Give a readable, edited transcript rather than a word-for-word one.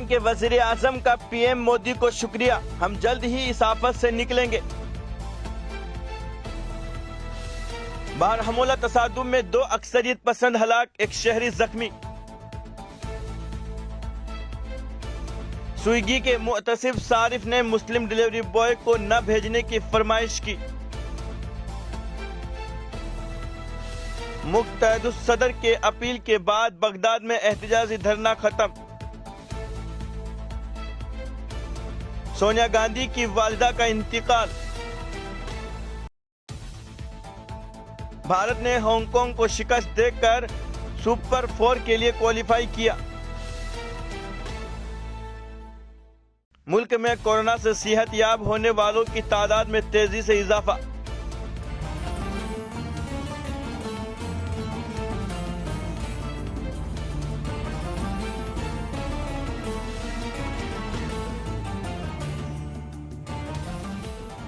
पाकिस्तान के वज़ीर आज़म का पीएम मोदी को शुक्रिया, हम जल्द ही इस आफत से निकलेंगे। बारहमूला तसादुम में 2 अक्सरियत पसंद हलाक, 1 शहरी जख्मी। स्विगी के मुतसिफ सारिफ ने मुस्लिम डिलीवरी बॉय को न भेजने की फरमाइश की। मुक़्तदुस सदर के अपील के बाद बगदाद में एहतजाजी धरना खत्म। सोनिया गांधी की वालिदा का इंतकाल। भारत ने हांगकांग को शिकस्त देकर सुपर 4 के लिए क्वालिफाई किया। मुल्क में कोरोना से सेहतयाब होने वालों की तादाद में तेजी से इजाफा।